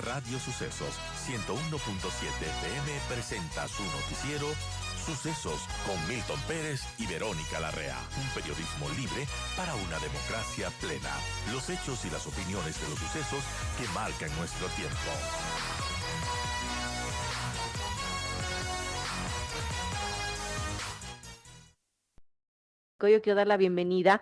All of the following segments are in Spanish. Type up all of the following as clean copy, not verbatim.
Radio Sucesos 101.7 FM presenta su noticiero Sucesos con Milton Pérez y Verónica Larrea. Un periodismo libre para una democracia plena. Los hechos y las opiniones de los sucesos que marcan nuestro tiempo. Yo quiero dar la bienvenida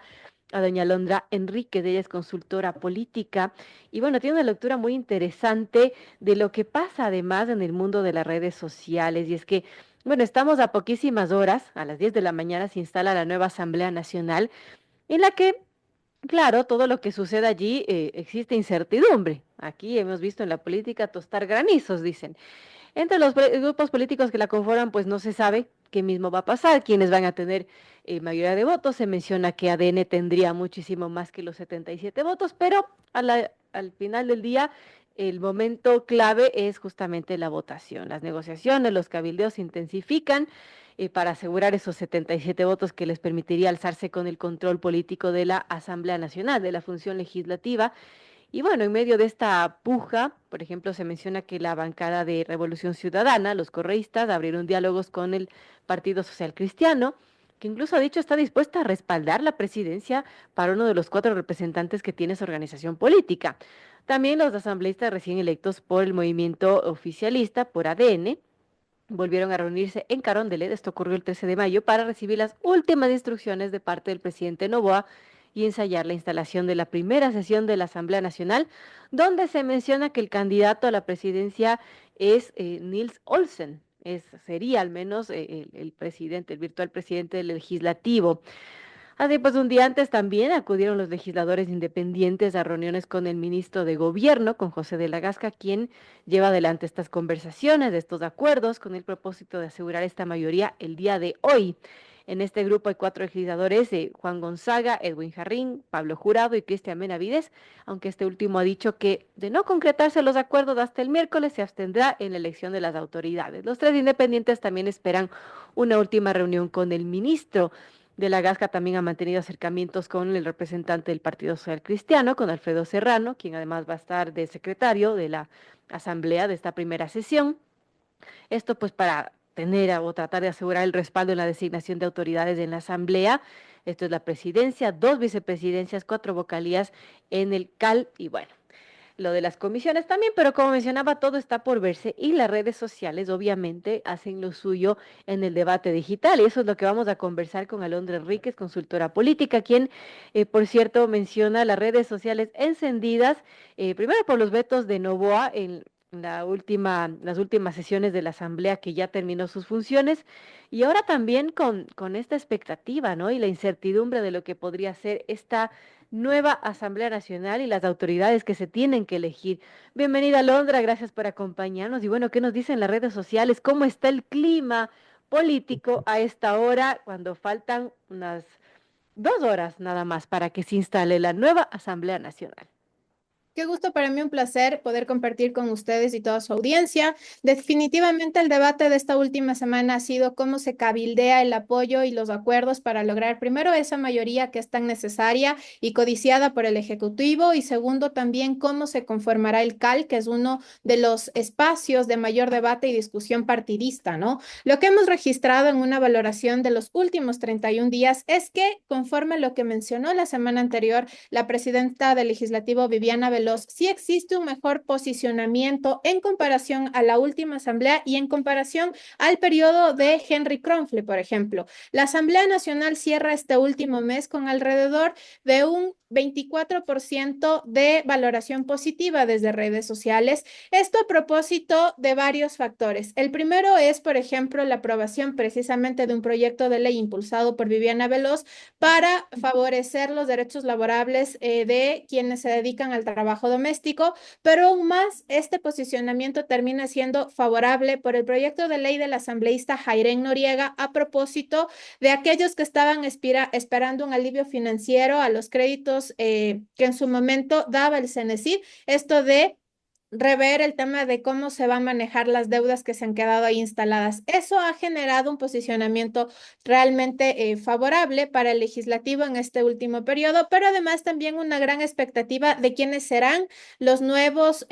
a doña Alondra Enríquez. Ella es consultora política y bueno, tiene una lectura muy interesante de lo que pasa además en el mundo de las redes sociales. Y es que, bueno, estamos a poquísimas horas, a las 10 de la mañana se instala la nueva Asamblea Nacional, en la que, claro, todo lo que sucede allí existe incertidumbre. Aquí hemos visto en la política tostar granizos, dicen. Entre los grupos políticos que la conforman, pues no se sabe qué mismo va a pasar, quiénes van a tener mayoría de votos. Se menciona que ADN tendría muchísimo más que los 77 votos, pero al final del día, el momento clave es justamente la votación. Las negociaciones, los cabildeos se intensifican para asegurar esos 77 votos que les permitiría alzarse con el control político de la Asamblea Nacional, de la función legislativa. Y bueno, en medio de esta puja, por ejemplo, se menciona que la bancada de Revolución Ciudadana, los correístas, abrieron diálogos con el Partido Social Cristiano, que incluso ha dicho está dispuesta a respaldar la presidencia para uno de los 4 representantes que tiene esa organización política. También los asambleístas recién electos por el movimiento oficialista, por ADN, volvieron a reunirse en Carondelet. Esto ocurrió el 13 de mayo para recibir las últimas instrucciones de parte del presidente Noboa y ensayar la instalación de la primera sesión de la Asamblea Nacional, donde se menciona que el candidato a la presidencia es Nils Olsen. Sería al menos el presidente, el virtual presidente del legislativo. Así pues, un día antes también acudieron los legisladores independientes a reuniones con el ministro de Gobierno, con José de la Gasca, quien lleva adelante estas conversaciones, estos acuerdos, con el propósito de asegurar esta mayoría el día de hoy. En este grupo hay 4 legisladores, Juan Gonzaga, Edwin Jarrín, Pablo Jurado y Cristian Benavides, aunque este último ha dicho que de no concretarse los acuerdos hasta el miércoles se abstendrá en la elección de las autoridades. Los 3 independientes también esperan una última reunión con el ministro. De la Gasca también ha mantenido acercamientos con el representante del Partido Social Cristiano, con Alfredo Serrano, quien además va a estar de secretario de la asamblea de esta primera sesión. Esto pues para tener o tratar de asegurar el respaldo en la designación de autoridades en la asamblea. Esto es la presidencia, 2 vicepresidencias, 4 vocalías en el CAL y bueno, lo de las comisiones también, pero como mencionaba, todo está por verse y las redes sociales obviamente hacen lo suyo en el debate digital y eso es lo que vamos a conversar con Alondra Enríquez, consultora política, quien, por cierto, menciona las redes sociales encendidas, primero por los vetos de Noboa en las últimas sesiones de la Asamblea que ya terminó sus funciones y ahora también con esta expectativa, ¿no? Y la incertidumbre de lo que podría ser esta nueva Asamblea Nacional y las autoridades que se tienen que elegir. Bienvenida, Londra, gracias por acompañarnos. Y bueno, ¿qué nos dicen las redes sociales? ¿Cómo está el clima político a esta hora, cuando faltan unas 2 horas nada más para que se instale la nueva Asamblea Nacional? Qué gusto para mí, un placer poder compartir con ustedes y toda su audiencia. Definitivamente el debate de esta última semana ha sido cómo se cabildea el apoyo y los acuerdos para lograr primero esa mayoría que es tan necesaria y codiciada por el Ejecutivo y segundo también cómo se conformará el CAL, que es uno de los espacios de mayor debate y discusión partidista, ¿no? Lo que hemos registrado en una valoración de los últimos 31 días es que conforme lo que mencionó la semana anterior la presidenta del Legislativo, Viviana Veloz, sí existe un mejor posicionamiento en comparación a la última asamblea y en comparación al periodo de Henry Kronfle, por ejemplo. La Asamblea Nacional cierra este último mes con alrededor de un 24% de valoración positiva desde redes sociales. Esto a propósito de varios factores. El primero es, por ejemplo, la aprobación precisamente de un proyecto de ley impulsado por Viviana Veloz para favorecer los derechos laborables de quienes se dedican al trabajo doméstico, pero aún más este posicionamiento termina siendo favorable por el proyecto de ley del asambleísta Jairén Noriega a propósito de aquellos que estaban esperando un alivio financiero a los créditos que en su momento daba el CENESID, esto de rever el tema de cómo se van a manejar las deudas que se han quedado ahí instaladas. Eso ha generado un posicionamiento realmente favorable para el legislativo en este último periodo, pero además también una gran expectativa de quiénes serán los nuevos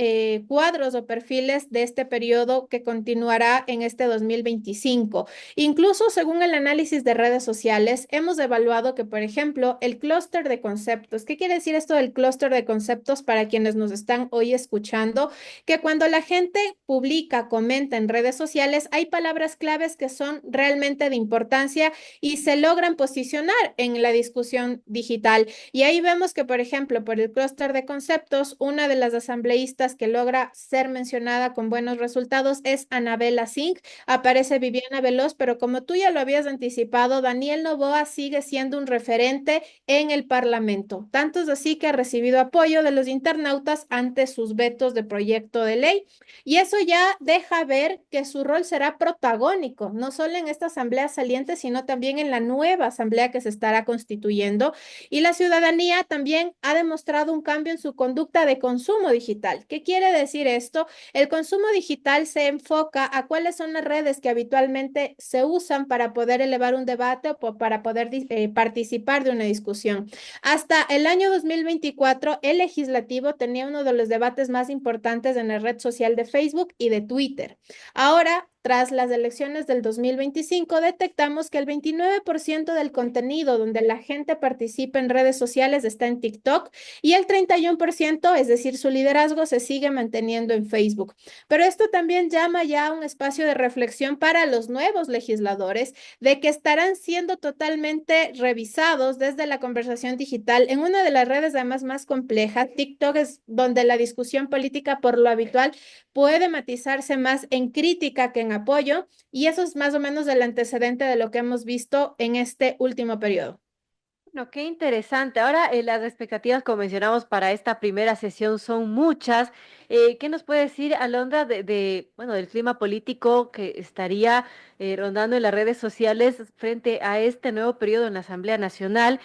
cuadros o perfiles de este periodo que continuará en este 2025. Incluso según el análisis de redes sociales, hemos evaluado que, por ejemplo, el clúster de conceptos, ¿qué quiere decir esto del clúster de conceptos para quienes nos están hoy escuchando? Que cuando la gente publica, comenta en redes sociales, hay palabras claves que son realmente de importancia y se logran posicionar en la discusión digital. Y ahí vemos que, por ejemplo, por el clúster de conceptos, una de las asambleístas que logra ser mencionada con buenos resultados es Anabela Singh. Aparece Viviana Veloz, pero como tú ya lo habías anticipado, Daniel Noboa sigue siendo un referente en el Parlamento. Tanto es así que ha recibido apoyo de los internautas ante sus vetos de proyecto de ley. Y eso ya deja ver que su rol será protagónico, no solo en esta asamblea saliente, sino también en la nueva asamblea que se estará constituyendo. Y la ciudadanía también ha demostrado un cambio en su conducta de consumo digital. ¿Qué quiere decir esto? El consumo digital se enfoca a cuáles son las redes que habitualmente se usan para poder elevar un debate o para poder participar de una discusión. Hasta el año 2024, el legislativo tenía uno de los debates más importantes en la red social de Facebook y de Twitter. Ahora, tras las elecciones del 2025, detectamos que el 29% del contenido donde la gente participa en redes sociales está en TikTok y el 31%, es decir, su liderazgo, se sigue manteniendo en Facebook. Pero esto también llama ya a un espacio de reflexión para los nuevos legisladores de que estarán siendo totalmente revisados desde la conversación digital en una de las redes además más complejas. TikTok es donde la discusión política por lo habitual puede matizarse más en crítica que en apoyo, y eso es más o menos el antecedente de lo que hemos visto en este último periodo. Bueno, qué interesante. Ahora, las expectativas, como mencionamos, para esta primera sesión son muchas. ¿Qué nos puede decir, Alondra, bueno, del clima político que estaría rondando en las redes sociales frente a este nuevo periodo en la Asamblea Nacional,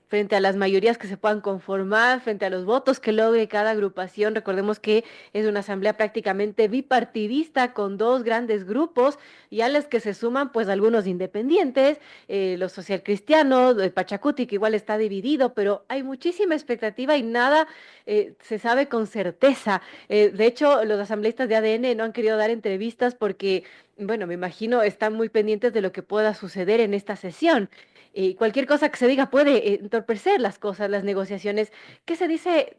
frente a las mayorías que se puedan conformar, frente a los votos que logre cada agrupación? Recordemos que es una asamblea prácticamente bipartidista con dos grandes grupos y a las que se suman, pues, algunos independientes, los socialcristianos, el Pachacuti, que igual está dividido, pero hay muchísima expectativa y nada se sabe con certeza. De hecho, los asambleístas de ADN no han querido dar entrevistas porque, bueno, me imagino están muy pendientes de lo que pueda suceder en esta sesión. Cualquier cosa que se diga puede entorpecer las cosas, las negociaciones. ¿Qué se dice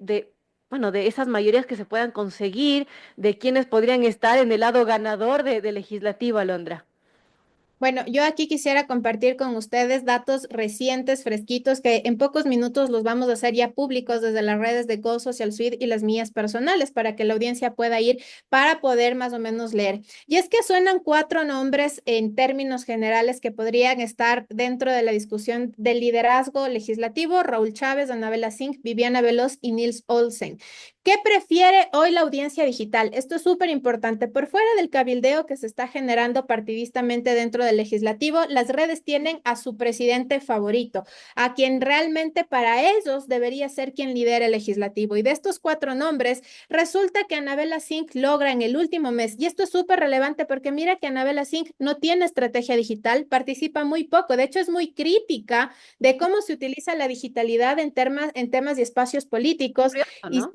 bueno, de esas mayorías que se puedan conseguir, de quienes podrían estar en el lado ganador del legislativo, Alondra? Bueno, yo aquí quisiera compartir con ustedes datos recientes, fresquitos, que en pocos minutos los vamos a hacer ya públicos desde las redes de Go Social Suite y las mías personales para que la audiencia pueda ir para poder más o menos leer. Y es que suenan cuatro nombres en términos generales que podrían estar dentro de la discusión del liderazgo legislativo: Raúl Chávez, Anabela Singh, Viviana Veloz y Nils Olsen. ¿Qué prefiere hoy la audiencia digital? Esto es súper importante. Por fuera del cabildeo que se está generando partidistamente dentro del legislativo, las redes tienen a su presidente favorito, a quien realmente para ellos debería ser quien lidera el legislativo. Y de estos cuatro nombres, resulta que Anabela Singh logra en el último mes, y esto es súper relevante porque mira que Anabela Singh no tiene estrategia digital, participa muy poco, de hecho es muy crítica de cómo se utiliza la digitalidad en temas y espacios políticos, Curioso, y ¿no?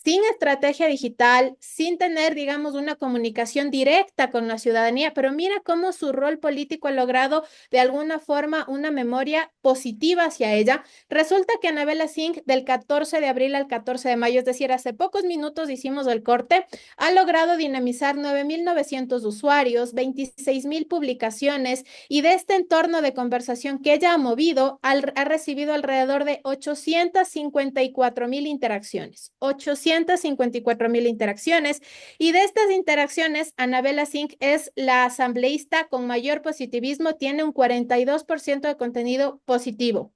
sin estrategia digital, sin tener, digamos, una comunicación directa con la ciudadanía, pero mira cómo su rol político ha logrado de alguna forma una memoria positiva hacia ella. Resulta que Anabela Singh, del 14 de abril al 14 de mayo, es decir, hace pocos minutos hicimos el corte, ha logrado dinamizar 9.900 usuarios, 26.000 publicaciones, y de este entorno de conversación que ella ha movido, ha recibido alrededor de 854.000 interacciones. 854.000 interacciones. Y de estas interacciones, Anabela Singh es la asambleísta con mayor positivismo, tiene un 42% de contenido positivo.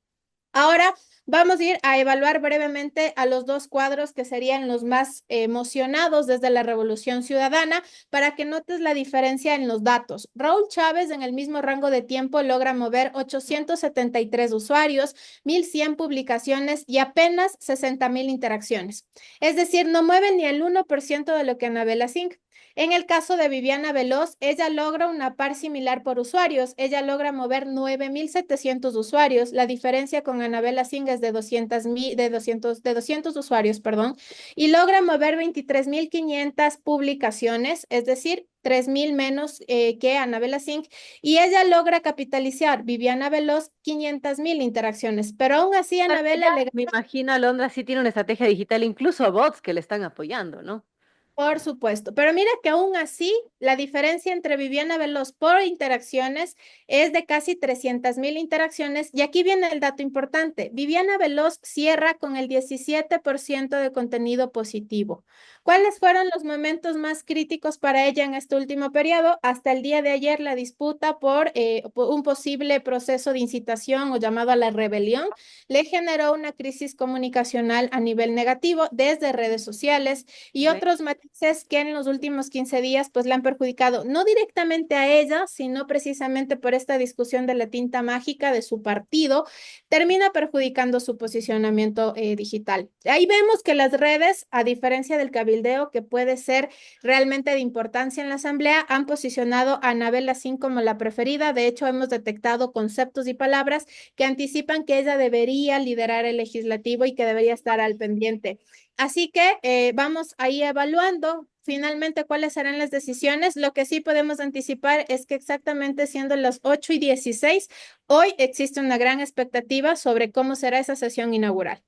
Ahora vamos a ir a evaluar brevemente a los dos cuadros que serían los más emocionados desde la Revolución Ciudadana para que notes la diferencia en los datos. Raúl Chávez en el mismo rango de tiempo logra mover 873 usuarios, 1.100 publicaciones y apenas 60.000 interacciones. Es decir, no mueve ni el 1% de lo que Anabela Singh. En el caso de Viviana Veloz, ella logra una par similar por usuarios. Ella logra mover 9.700 usuarios. La diferencia con Anabela Singh es de 200 usuarios, perdón, y logra mover 23.500 publicaciones, es decir, 3.000 menos que Anabela Singh, y ella logra capitalizar, Viviana Veloz, 500.000 interacciones, pero aún así Pero Anabela ella, le me imagino, Alondra sí tiene una estrategia digital, incluso bots que le están apoyando, ¿no? Por supuesto, pero mira que aún así la diferencia entre Viviana Veloz por interacciones es de casi 300.000 interacciones y aquí viene el dato importante. Viviana Veloz cierra con el 17% de contenido positivo. ¿Cuáles fueron los momentos más críticos para ella en este último periodo? Hasta el día de ayer la disputa por un posible proceso de incitación o llamado a la rebelión le generó una crisis comunicacional a nivel negativo desde redes sociales y Ve. otros matices que en los últimos 15 días pues le han perjudicado, no directamente a ella, sino precisamente por esta discusión de la tinta mágica de su partido, termina perjudicando su posicionamiento digital. Ahí vemos que las redes, a diferencia del cabildeo, que puede ser realmente de importancia en la Asamblea, han posicionado a Anabel Asín como la preferida. De hecho, hemos detectado conceptos y palabras que anticipan que ella debería liderar el legislativo y que debería estar al pendiente. Así que vamos ahí evaluando finalmente cuáles serán las decisiones. Lo que sí podemos anticipar es que exactamente siendo las 8:16, hoy existe una gran expectativa sobre cómo será esa sesión inaugural.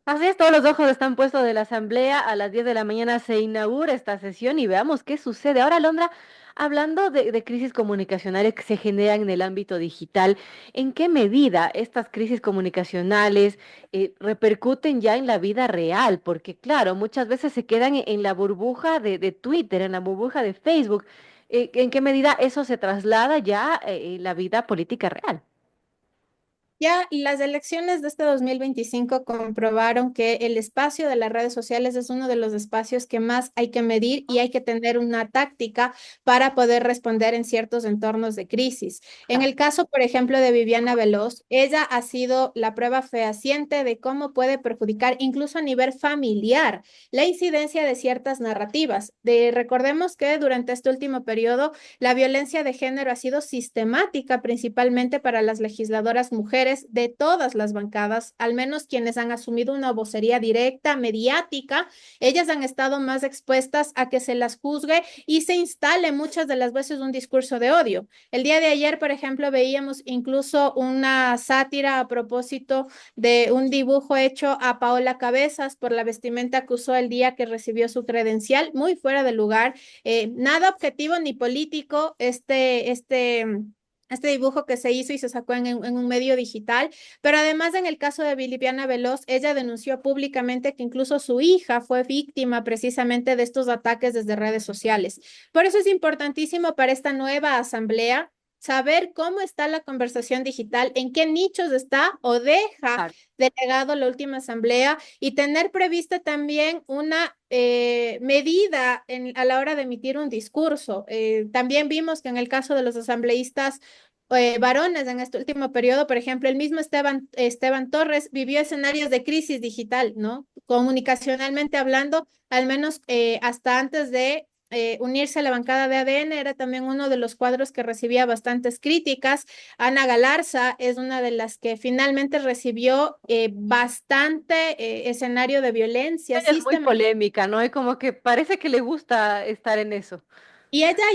Así es, todos los ojos están puestos de la asamblea. A las 10 de la mañana se inaugura esta sesión y veamos qué sucede. Ahora, Londra, hablando de crisis comunicacionales que se generan en el ámbito digital, ¿en qué medida estas crisis comunicacionales repercuten ya en la vida real? Porque, claro, muchas veces se quedan en la burbuja de Twitter, en la burbuja de Facebook. ¿En qué medida eso se traslada ya en la vida política real? Ya las elecciones de este 2025 comprobaron que el espacio de las redes sociales es uno de los espacios que más hay que medir y hay que tener una táctica para poder responder en ciertos entornos de crisis. En el caso, por ejemplo, de Viviana Veloz, ella ha sido la prueba fehaciente de cómo puede perjudicar incluso a nivel familiar la incidencia de ciertas narrativas. Recordemos que durante este último periodo la violencia de género ha sido sistemática principalmente para las legisladoras mujeres de todas las bancadas, al menos quienes han asumido una vocería directa, mediática. Ellas han estado más expuestas a que se las juzgue y se instale muchas de las veces un discurso de odio. El día de ayer, por ejemplo, veíamos incluso una sátira a propósito de un dibujo hecho a Paola Cabezas por la vestimenta que usó el día que recibió su credencial, muy fuera de lugar, nada objetivo ni político, este dibujo que se hizo y se sacó en un medio digital, pero además en el caso de Viviana Veloz, ella denunció públicamente que incluso su hija fue víctima precisamente de estos ataques desde redes sociales. Por eso es importantísimo para esta nueva asamblea saber cómo está la conversación digital, en qué nichos está o deja delegado la última asamblea y tener prevista también una medida a la hora de emitir un discurso. También vimos que en el caso de los asambleístas varones en este último periodo, por ejemplo, el mismo Esteban Torres vivió escenarios de crisis digital, ¿no? Comunicacionalmente hablando, al menos hasta antes de unirse a la bancada de ADN, era también uno de los cuadros que recibía bastantes críticas. Ana Galarza es una de las que finalmente recibió bastante escenario de violencia Ella es muy sistemática. polémica, ¿no? Y como que parece que le gusta estar en eso. Y ella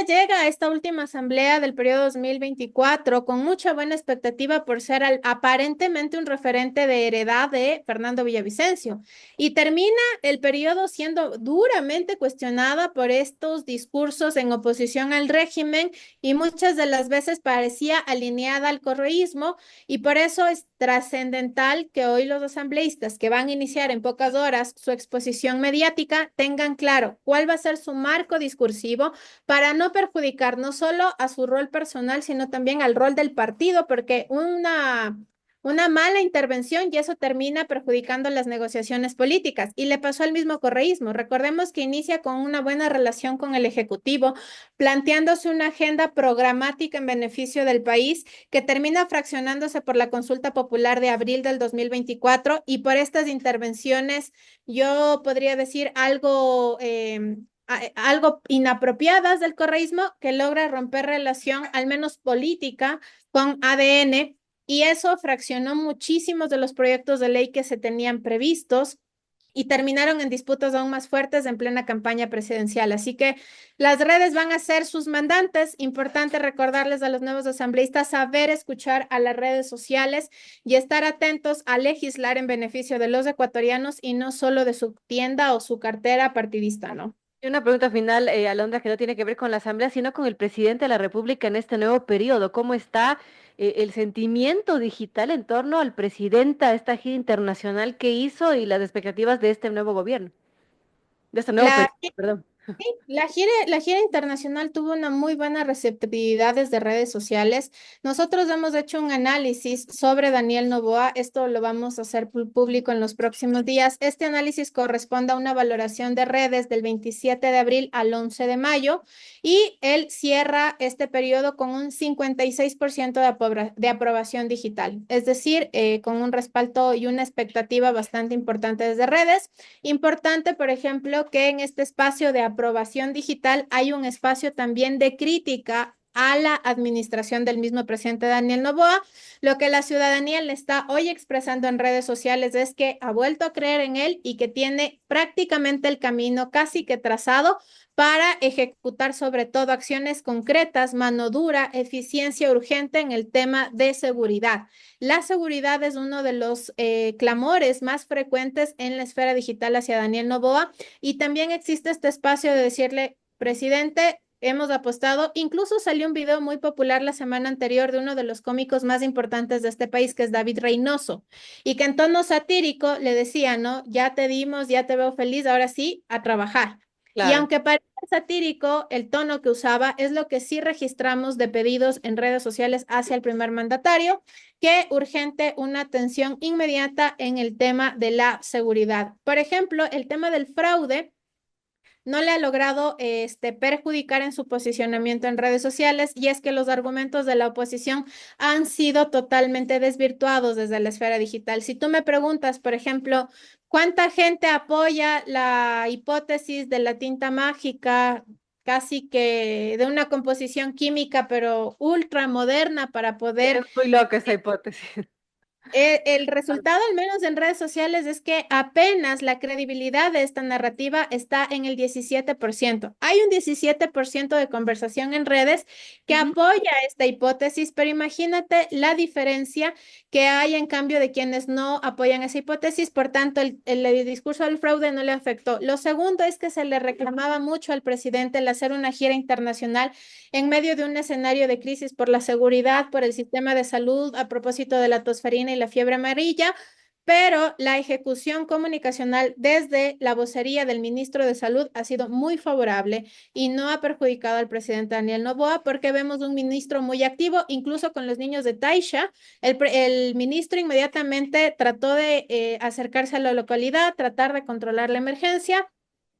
llega a esta última asamblea del periodo 2024 con mucha buena expectativa por ser aparentemente un referente de heredad de Fernando Villavicencio. Y termina el periodo siendo duramente cuestionada por estos discursos en oposición al régimen y muchas de las veces parecía alineada al correísmo. Y por eso es trascendental que hoy los asambleístas que van a iniciar en pocas horas su exposición mediática tengan claro cuál va a ser su marco discursivo para no perjudicar no solo a su rol personal, sino también al rol del partido, porque una mala intervención y eso termina perjudicando las negociaciones políticas. Y le pasó al mismo correísmo. Recordemos que inicia con una buena relación con el Ejecutivo, planteándose una agenda programática en beneficio del país que termina fraccionándose por la consulta popular de abril del 2024 y por estas intervenciones, yo podría decir algo inapropiadas del correísmo que logra romper relación, al menos política, con ADN, y eso fraccionó muchísimos de los proyectos de ley que se tenían previstos y terminaron en disputas aún más fuertes en plena campaña presidencial. Así que las redes van a ser sus mandantes. Importante recordarles a los nuevos asambleístas saber escuchar a las redes sociales y estar atentos a legislar en beneficio de los ecuatorianos y no solo de su tienda o su cartera partidista, ¿no? Y una pregunta final, Alondra, que no tiene que ver con la Asamblea, sino con el presidente de la República en este nuevo periodo. ¿Cómo está el sentimiento digital en torno al presidente, a esta gira internacional que hizo y las expectativas de este nuevo gobierno, de este nuevo La periodo, perdón? Sí, la gira internacional tuvo una muy buena receptividad desde redes sociales. Nosotros hemos hecho un análisis sobre Daniel Noboa. Esto lo vamos a hacer público en los próximos días. Este análisis corresponde a una valoración de redes del 27 de abril al 11 de mayo y él cierra este periodo con un 56% de aprobación digital, es decir, con un respaldo y una expectativa bastante importante desde redes. Importante, por ejemplo, que en este espacio de aprobación digital hay un espacio también de crítica a la administración del mismo presidente Daniel Noboa. Lo que la ciudadanía le está hoy expresando en redes sociales es que ha vuelto a creer en él y que tiene prácticamente el camino casi que trazado para ejecutar sobre todo acciones concretas, mano dura, eficiencia urgente en el tema de seguridad. La seguridad es uno de los clamores más frecuentes en la esfera digital hacia Daniel Noboa y también existe este espacio de decirle, presidente, hemos apostado, incluso salió un video muy popular la semana anterior de uno de los cómicos más importantes de este país, que es David Reynoso, y que en tono satírico le decía, ¿no? Ya te dimos, ya te veo feliz, ahora sí, a trabajar. Y Claro. aunque parece satírico, el tono que usaba es lo que sí registramos de pedidos en redes sociales hacia el primer mandatario, que urgente una atención inmediata en el tema de la seguridad. Por ejemplo, el tema del fraude no le ha logrado perjudicar en su posicionamiento en redes sociales y es que los argumentos de la oposición han sido totalmente desvirtuados desde la esfera digital. Si tú me preguntas, por ejemplo, ¿cuánta gente apoya la hipótesis de la tinta mágica? Casi que de una composición química, pero ultra moderna para poder. Es muy loca esa hipótesis. El resultado, al menos en redes sociales, es que apenas la credibilidad de esta narrativa está en el 17%. Hay un 17% de conversación en redes que Ujú. apoya esta hipótesis, pero imagínate la diferencia que hay en cambio de quienes no apoyan esa hipótesis. Por tanto, el discurso del fraude no le afectó. Lo segundo es que se le reclamaba mucho al presidente el hacer una gira internacional en medio de un escenario de crisis por la seguridad, por el sistema de salud, a propósito de la tosferina y la fiebre amarilla, pero la ejecución comunicacional desde la vocería del ministro de Salud ha sido muy favorable y no ha perjudicado al presidente Daniel Noboa porque vemos un ministro muy activo, incluso con los niños de Taisha. El ministro inmediatamente trató de acercarse a la localidad, tratar de controlar la emergencia.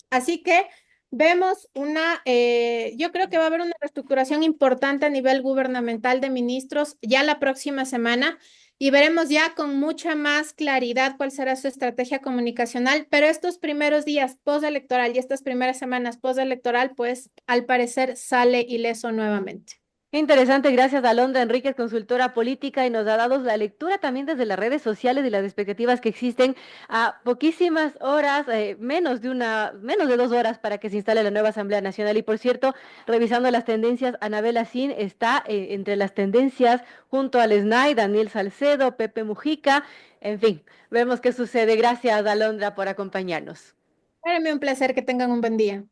Así que vemos yo creo que va a haber una reestructuración importante a nivel gubernamental de ministros ya la próxima semana y veremos ya con mucha más claridad cuál será su estrategia comunicacional, pero estos primeros días postelectoral y estas primeras semanas postelectoral, pues al parecer sale ileso nuevamente. Qué interesante, gracias a Alondra Enríquez, consultora política, y nos ha dado la lectura también desde las redes sociales y las expectativas que existen a poquísimas horas, menos de 2 horas para que se instale la nueva Asamblea Nacional. Y por cierto, revisando las tendencias, Anabel Asín está entre las tendencias junto al SNAI, Daniel Salcedo, Pepe Mujica, en fin, vemos qué sucede. Gracias, Alondra, por acompañarnos. Para mí un placer que tengan un buen día.